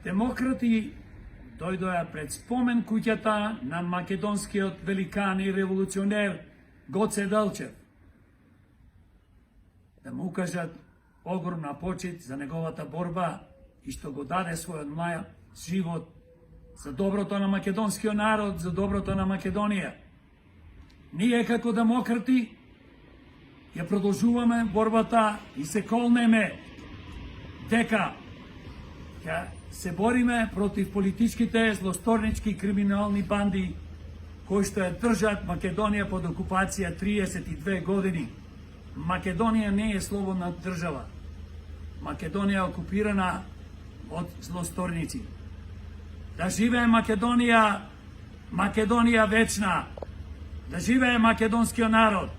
Демократи дојдоа пред спомен куќата на македонскиот великан и револуционер Гоце Делчев да му укажат огромна почит за неговата борба и што го даде својот млад живот за доброто на македонскиот народ, за доброто на Македонија. Ние како демократи ја продолжуваме борбата и се колнеме дека ќе се бориме против политичките злосторнички криминални банди кои што ја држат Македонија под окупација 32 години. Македонија не е слободна држава. Македонија е окупирана од злосторници. Да живее Македонија, Македонија вечна. Да живее македонскиот народ.